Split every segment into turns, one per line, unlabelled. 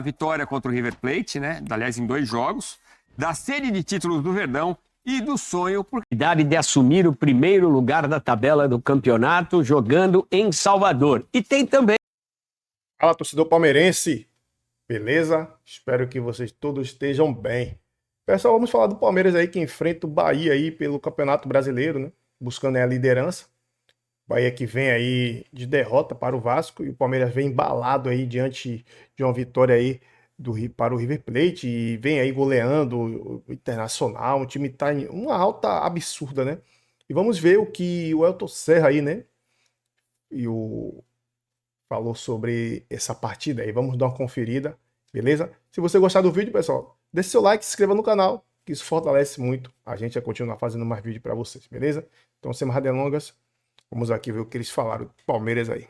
vitória contra o River Plate, né? Aliás, em 2 jogos, da sede de títulos do Verdão e do sonho por
de assumir o primeiro lugar da tabela do campeonato jogando em Salvador. E tem também...
Fala, torcedor palmeirense, beleza? Espero que vocês todos estejam bem. Pessoal, vamos falar do Palmeiras aí que enfrenta o Bahia aí pelo Campeonato Brasileiro, né? Buscando aí a liderança. Bahia que vem aí de derrota para o Vasco e o Palmeiras vem embalado aí diante de uma vitória aí para o River Plate e vem aí goleando o Internacional. O time tá em uma alta absurda, né? E vamos ver o que o Elton Serra aí, né? Falou sobre essa partida aí. Vamos dar uma conferida, beleza? Se você gostar do vídeo, pessoal, deixe seu like, se inscreva no canal, que isso fortalece muito a gente a continuar fazendo mais vídeo para vocês, beleza? Então, sem mais delongas, vamos aqui ver o que eles falaram do Palmeiras aí.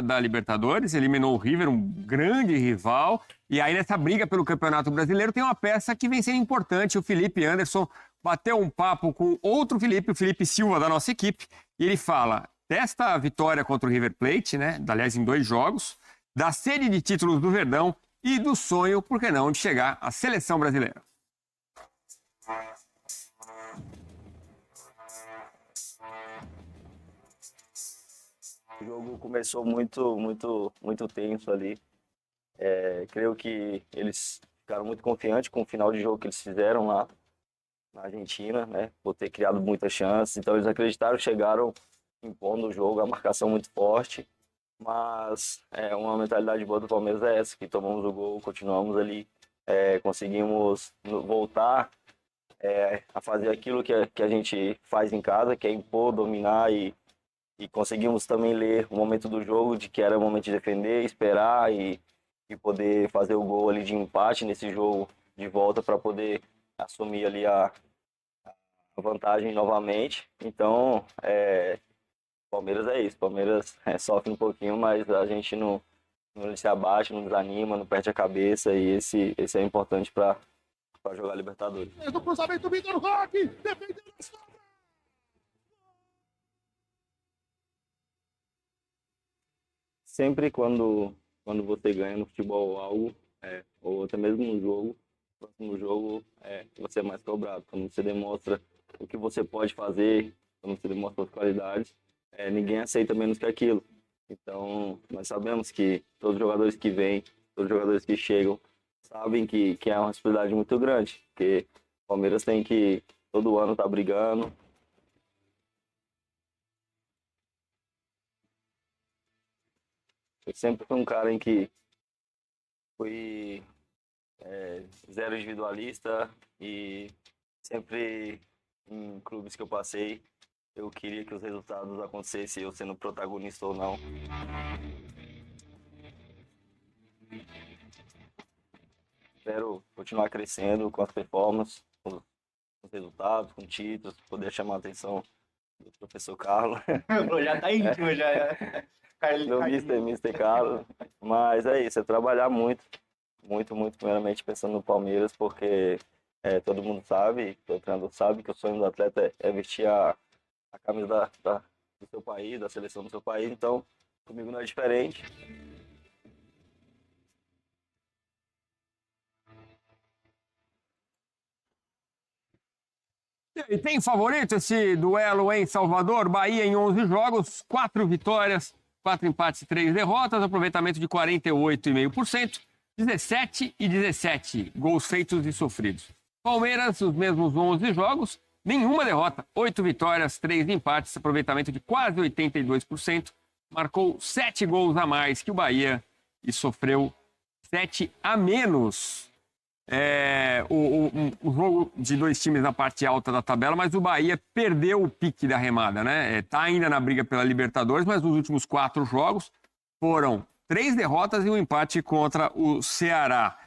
da Libertadores, eliminou o River, um grande rival. E aí, nessa briga pelo Campeonato Brasileiro, tem uma peça que vem sendo importante. O Felipe Anderson bateu um papo com outro Felipe, o Felipe Silva, da nossa equipe, e ele fala desta vitória contra o River Plate, né? Aliás, em 2 jogos, da sede de títulos do Verdão e do sonho, por que não, de chegar à seleção brasileira.
O jogo começou muito tenso ali. Creio que eles ficaram muito confiantes com o final de jogo que eles fizeram lá na Argentina, né? Por ter criado muitas chances. Então eles acreditaram, chegaram impondo o jogo, a marcação muito forte. Mas uma mentalidade boa do Palmeiras é essa, que tomamos o gol, continuamos ali, conseguimos voltar a fazer aquilo que a gente faz em casa, que é impor, dominar e conseguimos também ler o momento do jogo, de que era o momento de defender, esperar e poder fazer o gol ali de empate nesse jogo de volta para poder assumir ali a vantagem novamente. Então, Palmeiras é isso. Palmeiras sofre um pouquinho, mas a gente não se abate, não desanima, não perde a cabeça e esse é importante para jogar Libertadores.
Do cruzamento, Vitor Roque, defendendo a sobra.
Sempre quando você ganha no futebol algo, ou até mesmo no jogo, no próximo jogo você é mais cobrado. Quando você demonstra o que você pode fazer, quando você demonstra as qualidades, ninguém aceita menos que aquilo. Então, nós sabemos que todos os jogadores que vêm, todos os jogadores que chegam, sabem que é uma responsabilidade muito grande, porque o Palmeiras tem que todo ano estar brigando. Eu sempre fui um cara em que fui zero individualista e sempre em clubes que eu passei, eu queria que os resultados acontecessem, eu sendo protagonista ou não. Espero continuar crescendo com as performances, com os resultados, com títulos, poder chamar a atenção do professor Carlos.
Já tá íntimo, já.
Do Mr. Carlos. Mas é isso, é trabalhar muito, primeiramente pensando no Palmeiras, porque todo mundo sabe, todo treinador sabe que o sonho do atleta é vestir a camisa do seu país, da seleção do seu país, então comigo não é diferente.
E tem favorito esse duelo em Salvador? Bahia em 11 jogos, 4 vitórias, 4 empates e 3 derrotas, aproveitamento de 48,5%, 17 e 17 gols feitos e sofridos. Palmeiras, os mesmos 11 jogos, nenhuma derrota, 8 vitórias, 3 empates, aproveitamento de quase 82%, marcou 7 gols a mais que o Bahia e sofreu 7 a menos. O jogo de 2 times na parte alta da tabela, mas o Bahia perdeu o pique da remada, né? Tá ainda na briga pela Libertadores, mas nos últimos 4 jogos foram 3 derrotas e um empate contra o Ceará.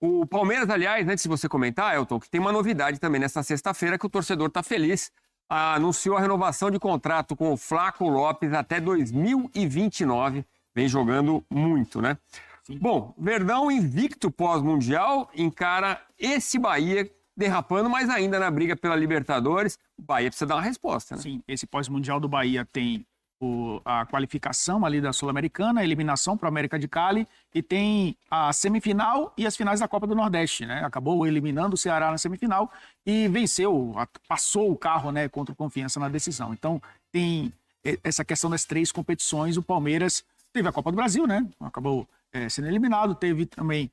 O Palmeiras, aliás, antes de você comentar, Elton, que tem uma novidade também nesta sexta-feira que o torcedor tá feliz, anunciou a renovação de contrato com o Flaco Lopes até 2029, vem jogando muito, né? Sim. Bom, Verdão invicto pós-mundial encara esse Bahia derrapando, mas ainda na briga pela Libertadores. O Bahia precisa dar uma resposta, né?
Sim, esse pós-mundial do Bahia tem
a qualificação ali da Sul-Americana, a eliminação para a América de Cali, e tem a semifinal e as finais da Copa do Nordeste, né? Acabou eliminando o Ceará na semifinal e venceu, passou o carro, né, contra o Confiança na decisão. Então, tem essa questão das 3 competições. O Palmeiras teve a Copa do Brasil, né? Acabou sendo eliminado, teve também,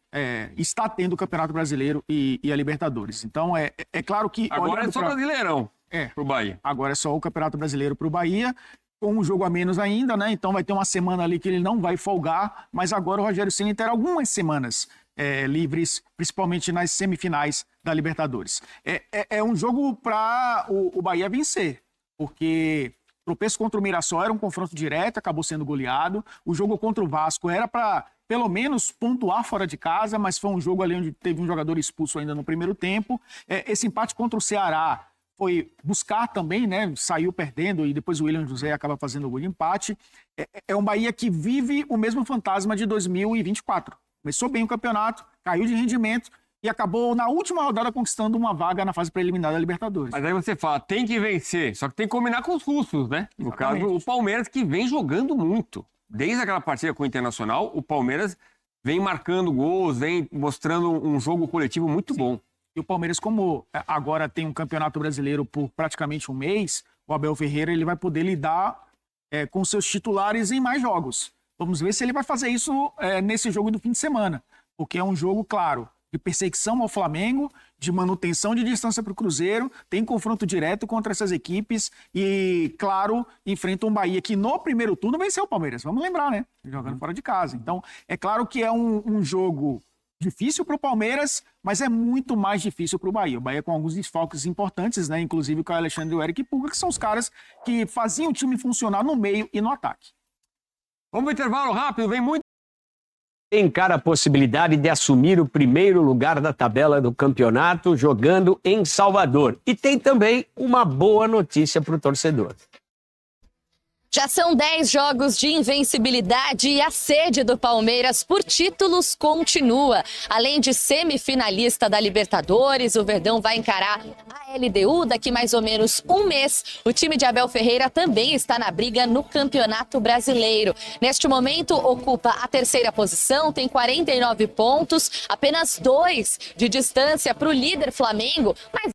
está tendo o Campeonato Brasileiro e a Libertadores. Então, é claro que...
Agora é só Brasileirão pro Bahia.
Agora é só o Campeonato Brasileiro pro Bahia, com um jogo a menos ainda, né? Então vai ter uma semana ali que ele não vai folgar, mas agora o Rogério Ceni terá algumas semanas livres, principalmente nas semifinais da Libertadores. É um jogo para o Bahia vencer, porque tropeço contra o Mirassol era um confronto direto, acabou sendo goleado. O jogo contra o Vasco era para, pelo menos, pontuar fora de casa, mas foi um jogo ali onde teve um jogador expulso ainda no primeiro tempo. Esse empate contra o Ceará foi buscar também, né? Saiu perdendo e depois o William José acaba fazendo o gol de empate. É um Bahia que vive o mesmo fantasma de 2024. Começou bem o campeonato, caiu de rendimento e acabou na última rodada conquistando uma vaga na fase preliminar da Libertadores.
Mas aí você fala, tem que vencer, só que tem que combinar com os russos, né? No caso, o Palmeiras, que vem jogando muito. Desde aquela partida com o Internacional, o Palmeiras vem marcando gols, vem mostrando um jogo coletivo muito bom.
E o Palmeiras, como agora tem um campeonato brasileiro por praticamente um mês, o Abel Ferreira ele vai poder lidar com seus titulares em mais jogos. Vamos ver se ele vai fazer isso nesse jogo do fim de semana, porque é um jogo, claro, de perseguição ao Flamengo, de manutenção de distância para o Cruzeiro, tem confronto direto contra essas equipes e, claro, enfrenta um Bahia que no primeiro turno venceu o Palmeiras. Vamos lembrar, né? Jogando fora de casa. Então, é claro que é um jogo difícil para o Palmeiras, mas é muito mais difícil para o Bahia. O Bahia com alguns desfalques importantes, né? Inclusive com o Alexandre e o Eric Pulga, que são os caras que faziam o time funcionar no meio e no ataque.
Vamos ao intervalo rápido, vem muito.
Encara a possibilidade de assumir o primeiro lugar da tabela do campeonato jogando em Salvador. E tem também uma boa notícia para o torcedor.
Já são 10 jogos de invencibilidade e a sede do Palmeiras por títulos continua. Além de semifinalista da Libertadores, o Verdão vai encarar a LDU daqui mais ou menos um mês. O time de Abel Ferreira também está na briga no Campeonato Brasileiro. Neste momento, ocupa a 3ª posição, tem 49 pontos, apenas 2 de distância para o líder Flamengo, mas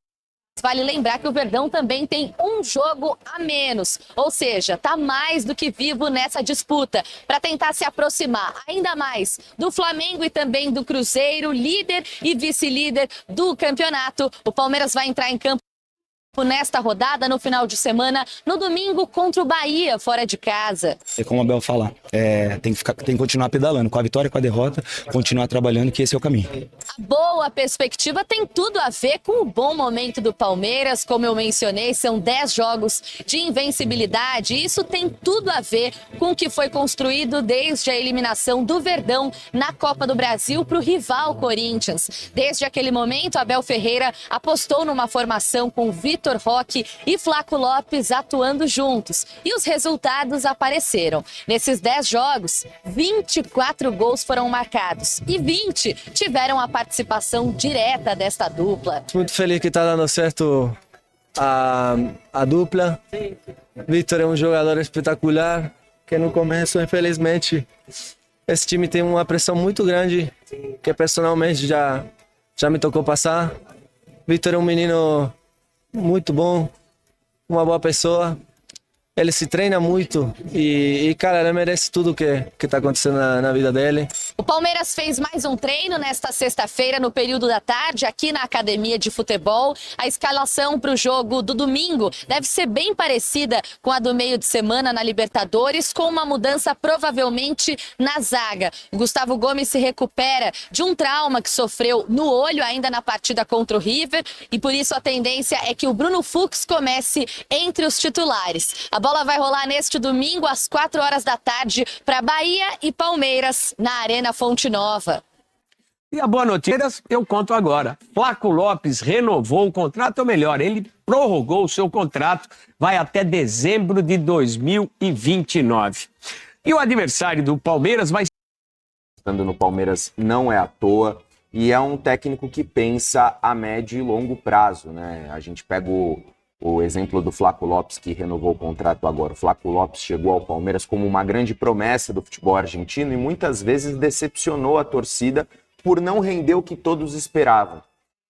vale lembrar que o Verdão também tem um jogo a menos, ou seja, está mais do que vivo nessa disputa para tentar se aproximar ainda mais do Flamengo e também do Cruzeiro, líder e vice-líder do campeonato. O Palmeiras vai entrar em campo nesta rodada, no final de semana, no domingo contra o Bahia, fora de casa.
É como a Abel fala, tem que continuar pedalando, com a vitória, com a derrota, continuar trabalhando, que esse é o caminho.
A boa perspectiva tem tudo a ver com o bom momento do Palmeiras, como eu mencionei, são 10 jogos de invencibilidade, e isso tem tudo a ver com o que foi construído desde a eliminação do Verdão na Copa do Brasil para o rival Corinthians. Desde aquele momento, Abel Ferreira apostou numa formação com Vitor Roque e Flaco Lopes atuando juntos. E os resultados apareceram. Nesses 10 jogos, 24 gols foram marcados e 20 tiveram a participação direta desta dupla.
Muito feliz que está dando certo a dupla. Vitor é um jogador espetacular, que no começo, infelizmente, esse time tem uma pressão muito grande, que personalmente já me tocou passar. Vitor é um menino muito bom, uma boa pessoa. Ele se treina muito e cara, ele merece tudo que tá acontecendo na vida dele.
O Palmeiras fez mais um treino nesta sexta-feira, no período da tarde, aqui na Academia de Futebol. A escalação para o jogo do domingo deve ser bem parecida com a do meio de semana na Libertadores, com uma mudança provavelmente na zaga. O Gustavo Gomes se recupera de um trauma que sofreu no olho ainda na partida contra o River e por isso a tendência é que o Bruno Fux comece entre os titulares. A bola vai rolar neste domingo às 4 horas da tarde para Bahia e Palmeiras na Arena Fonte Nova.
E a boa notícia eu conto agora. Flaco Lopes renovou o contrato, ou melhor, ele prorrogou o seu contrato, vai até dezembro de 2029. E o adversário do Palmeiras vai...
Estando no Palmeiras não é à toa e é um técnico que pensa a médio e longo prazo, né? A gente pega o O exemplo do Flaco Lopes, que renovou o contrato agora. O Flaco Lopes chegou ao Palmeiras como uma grande promessa do futebol argentino e muitas vezes decepcionou a torcida por não render o que todos esperavam.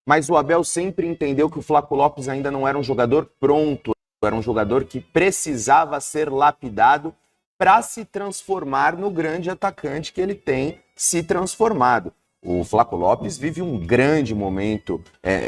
Mas o Abel sempre entendeu que o Flaco Lopes ainda não era um jogador pronto, era um jogador que precisava ser lapidado para se transformar no grande atacante que ele tem se transformado. O Flaco Lopes vive um grande momento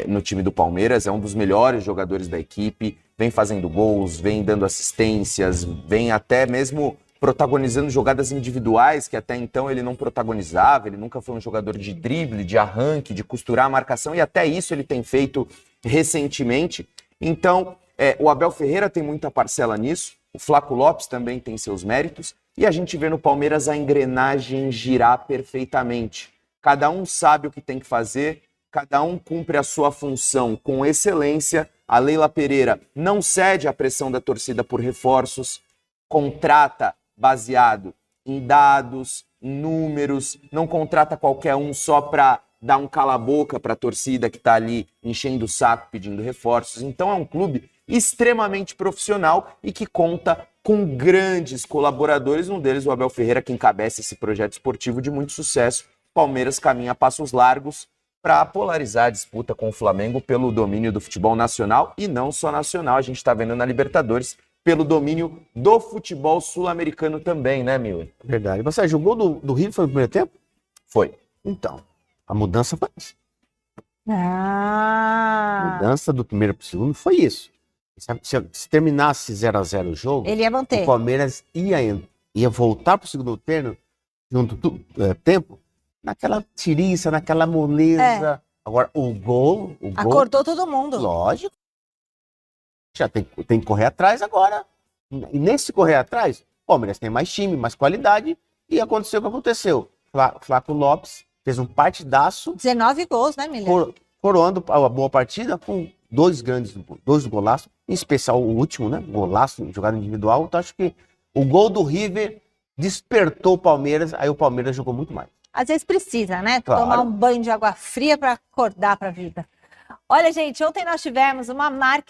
no time do Palmeiras, é um dos melhores jogadores da equipe, vem fazendo gols, vem dando assistências, vem até mesmo protagonizando jogadas individuais que até então ele não protagonizava, ele nunca foi um jogador de drible, de arranque, de costurar a marcação, e até isso ele tem feito recentemente. Então, o Abel Ferreira tem muita parcela nisso, o Flaco Lopes também tem seus méritos, e a gente vê no Palmeiras a engrenagem girar perfeitamente. Cada um sabe o que tem que fazer, cada um cumpre a sua função com excelência. A Leila Pereira não cede à pressão da torcida por reforços, contrata baseado em dados, em números, não contrata qualquer um só para dar um cala-boca para a torcida que está ali enchendo o saco pedindo reforços. Então é um clube extremamente profissional e que conta com grandes colaboradores, um deles o Abel Ferreira, que encabeça esse projeto esportivo de muito sucesso. Palmeiras caminha a passos largos para polarizar a disputa com o Flamengo pelo domínio do futebol nacional e não só nacional, a gente está vendo na Libertadores, pelo domínio do futebol sul-americano também, né, Miller?
Verdade. Você jogou do River foi no primeiro tempo?
Foi.
Então, a mudança foi isso.
Ah.
A mudança do primeiro para o segundo foi isso. Se terminasse 0-0 o jogo,
Ele ia manter.
o Palmeiras ia voltar para o segundo tempo naquela tiriça, naquela moleza. Agora, o gol...
Acordou todo mundo.
Lógico. Já tem que correr atrás agora. E nesse correr atrás, o Palmeiras tem mais time, mais qualidade. E aconteceu o que aconteceu. Flaco Lopes fez um partidaço.
19 gols, né, Miller?
Coroando a boa partida com dois golaços. Em especial o último, né? Golaço, jogada individual. Então acho que o gol do River despertou o Palmeiras. Aí o Palmeiras jogou muito mais.
Às vezes precisa, né?
Claro.
Tomar um banho de água fria para acordar para a vida. Olha, gente, ontem nós tivemos uma marca.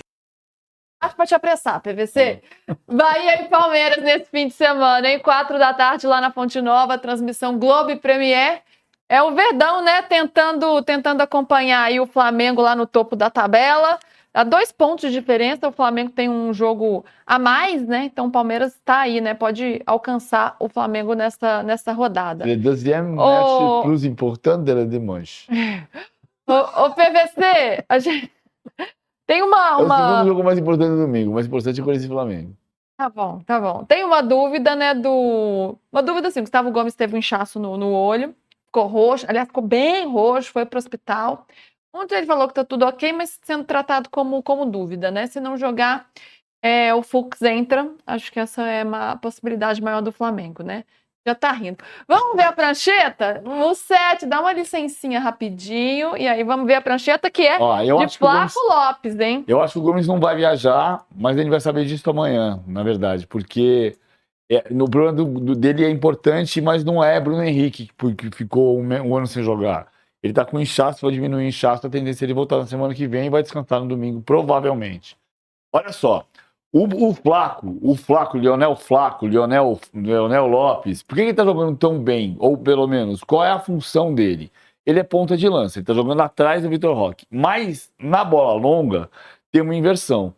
Acho para te apressar, PVC. Bahia e Palmeiras nesse fim de semana, hein? 4 da tarde lá na Fonte Nova, transmissão Globo e Premier. É o Verdão, né? Tentando acompanhar aí o Flamengo lá no topo da tabela. A 2 pontos de diferença, o Flamengo tem um jogo a mais, né? Então o Palmeiras está aí, né? Pode alcançar o Flamengo nessa rodada.
Le deuxième match plus important de la dimanche.
O PVC, a gente tem uma...
É o segundo jogo mais importante do domingo. O mais importante é Corinthians e Flamengo.
Tá bom. Tem uma dúvida, né, Uma dúvida, assim, Gustavo Gomes teve um inchaço no olho, ficou roxo, aliás, ficou bem roxo, foi pro hospital. Ontem ele falou que tá tudo ok, mas sendo tratado como dúvida, né? Se não jogar, o Fux entra. Acho que essa é uma possibilidade maior do Flamengo, né? Já tá rindo. Vamos ver a prancheta? O 7, dá uma licencinha rapidinho. E aí vamos ver a prancheta que é de Flaco Lopes, hein?
Eu acho que o Gomes não vai viajar, mas ele vai saber disso amanhã, na verdade. Porque no problema dele é importante, mas não é Bruno Henrique, porque ficou um ano sem jogar. Ele tá com inchaço, vai diminuir o inchaço, a tendência é ele voltar na semana que vem e vai descansar no domingo, provavelmente. Olha só, o Flaco, Lionel Lopes, por que ele tá jogando tão bem? Ou pelo menos, qual é a função dele? Ele é ponta de lança, ele tá jogando atrás do Vitor Roque. Mas na bola longa tem uma inversão.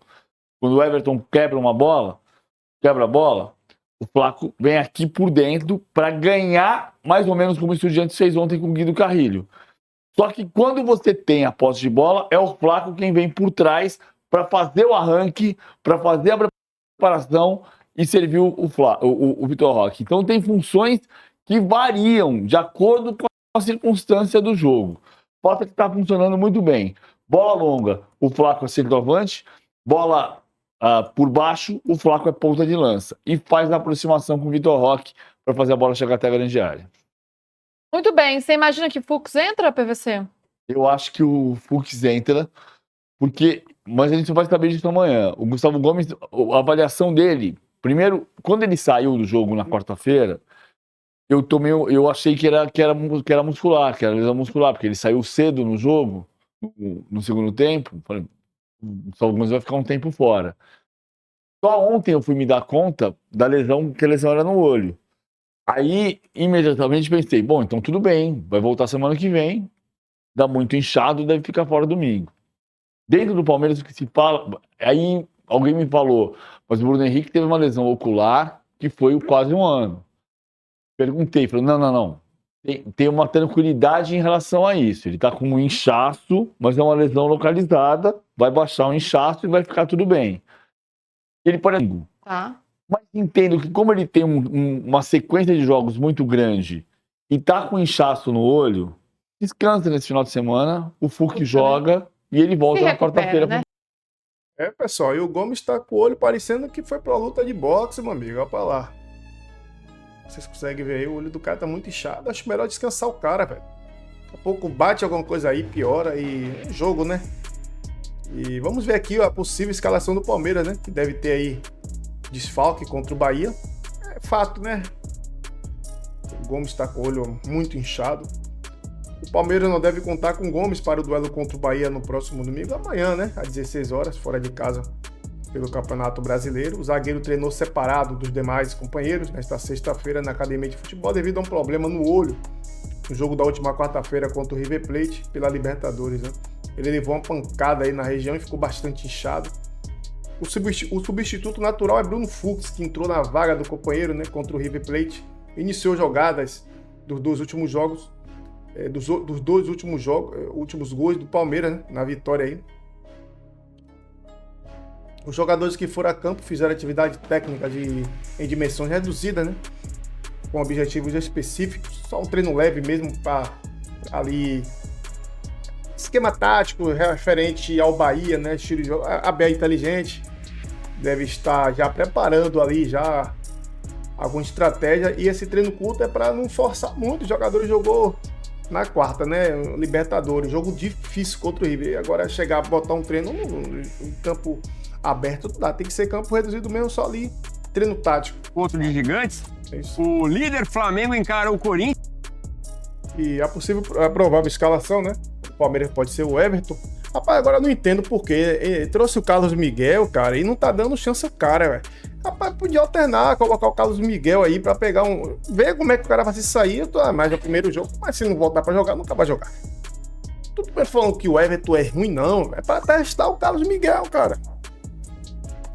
Quando o Everton quebra a bola, o Flaco vem aqui por dentro para ganhar, mais ou menos como o Estudiantes fez ontem com o Guido Carrilho. Só que quando você tem a posse de bola, é o Flaco quem vem por trás para fazer o arranque, para fazer a preparação e servir o Vitor Roque. Então tem funções que variam de acordo com a circunstância do jogo. Bota que está funcionando muito bem. Bola longa, o Flaco é centroavante. Bola por baixo, o Flaco é ponta de lança. E faz a aproximação com o Vitor Roque para fazer a bola chegar até a grande área.
Muito bem. Você imagina que Fux entra, PVC?
Eu acho que o Fux entra, mas a gente só vai saber disso amanhã. O Gustavo Gomes, a avaliação dele, primeiro, quando ele saiu do jogo na quarta-feira, eu achei que era muscular, que era lesão muscular, porque ele saiu cedo no jogo, no segundo tempo. Falei, Só alguns vai ficar um tempo fora. Só ontem eu fui me dar conta da lesão, que a lesão era no olho. Aí, imediatamente pensei, bom, então tudo bem, vai voltar semana que vem, dá muito inchado, deve ficar fora domingo. Dentro do Palmeiras, o que se fala... Aí alguém me falou, mas o Bruno Henrique teve uma lesão ocular que foi quase um ano. Perguntei, falei, não. Tem uma tranquilidade em relação a isso. Ele tá com um inchaço, mas é uma lesão localizada, vai baixar o inchaço e vai ficar tudo bem. Ele pode...
Tá.
Mas entendo que como ele tem uma sequência de jogos muito grande e tá com inchaço no olho, descansa nesse final de semana, o Fuk joga e ele volta na quarta-feira.
Né?
Pessoal, e o Gomes tá com o olho parecendo que foi pra luta de boxe, meu amigo, olha pra lá. Vocês conseguem ver aí, o olho do cara tá muito inchado, acho melhor descansar o cara, velho. Daqui a pouco bate alguma coisa aí, piora e é jogo, né? E vamos ver aqui a possível escalação do Palmeiras, né? Que deve ter aí desfalque contra o Bahia. É fato, né? O Gomes está com o olho muito inchado. O Palmeiras não deve contar com o Gomes para o duelo contra o Bahia no próximo domingo, amanhã, né? Às 16 horas, fora de casa, pelo Campeonato Brasileiro. O zagueiro treinou separado dos demais companheiros nesta sexta-feira na Academia de Futebol devido a um problema no olho no jogo da última quarta-feira contra o River Plate pela Libertadores, né? Ele levou uma pancada aí na região e ficou bastante inchado. O substituto natural é Bruno Fux, que entrou na vaga do companheiro, né, contra o River Plate. Iniciou jogadas dos dois últimos jogos, últimos gols do Palmeiras, né, na vitória aí. Os jogadores que foram a campo fizeram atividade técnica em dimensões reduzidas, né, com objetivos específicos. Só um treino leve mesmo para ali... Esquema tático referente ao Bahia, né? Estilo de jogo. A Abel é inteligente, deve estar já preparando ali já alguma estratégia. E esse treino curto é para não forçar muito. O jogador jogou na quarta, né? Libertadores, jogo difícil contra o River. Agora chegar a botar um treino no campo aberto, não dá. Tem que ser campo reduzido mesmo, só ali treino tático.
Outro de gigantes. O líder Flamengo encara o Corinthians.
E a provável escalação, né? O Palmeiras pode ser o Everton. Rapaz, agora eu não entendo porque ele trouxe o Carlos Miguel, cara, e não tá dando chance ao cara, velho. Rapaz, podia alternar, colocar o Carlos Miguel aí pra pegar um... Ver como é que o cara vai se sair. Mas é o primeiro jogo, mas se não voltar pra jogar, nunca vai jogar. Tudo bem falando que o Everton é ruim, não. É pra testar o Carlos Miguel, cara.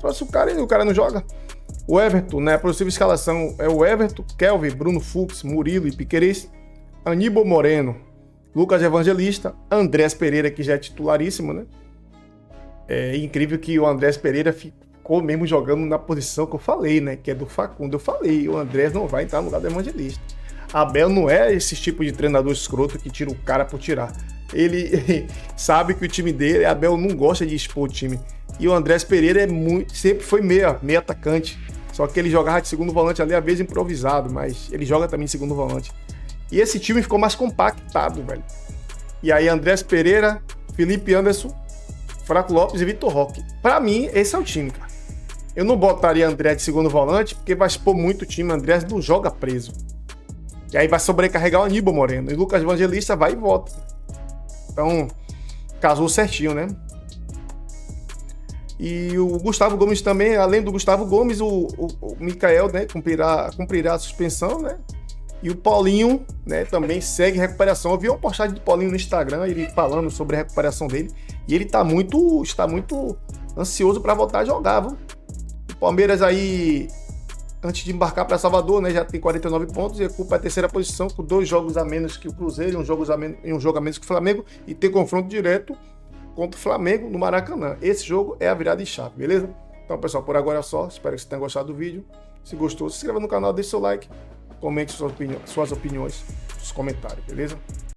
Trouxe o cara e o cara não joga. O Everton, né? A possível escalação é o Everton, Kelvin, Bruno Fux, Murilo e Piquerez, Aníbal Moreno, Lucas Evangelista, Andrés Pereira, que já é titularíssimo, né? É incrível que o Andrés Pereira ficou mesmo jogando na posição que eu falei, né? Que é do Facundo. Eu falei, o Andrés não vai entrar no lugar do Evangelista. Abel não é esse tipo de treinador escroto que tira o cara por tirar. Ele sabe que o time dele, Abel não gosta de expor o time. E o Andrés Pereira sempre foi meio atacante. Só que ele jogava de segundo volante ali, às vezes improvisado, mas ele joga também de segundo volante. E esse time ficou mais compactado, velho. E aí, Andrés Pereira, Felipe Anderson, Flaco Lopes e Vitor Roque. Pra mim, esse é o time, cara. Eu não botaria André de segundo volante, porque vai expor muito o time. Andrés não joga preso. E aí vai sobrecarregar o Aníbal Moreno. E o Lucas Evangelista vai e volta. Então, casou certinho, né? E o Gustavo Gomes também, além do Gustavo Gomes, o Mikael, né, cumprirá a suspensão, né? E o Paulinho, né, também segue recuperação. Eu vi uma postagem do Paulinho no Instagram, ele falando sobre a recuperação dele. E ele está muito ansioso para voltar a jogar, viu? O Palmeiras aí, antes de embarcar para Salvador, né, já tem 49 pontos e ocupa a terceira posição com 2 jogos a menos que o Cruzeiro e um jogo a menos que o Flamengo. E tem confronto direto contra o Flamengo no Maracanã. Esse jogo é a virada de chave, beleza? Então, pessoal, por agora é só. Espero que vocês tenham gostado do vídeo. Se gostou, se inscreva no canal, deixe seu like. Comente suas opiniões nos comentários, beleza?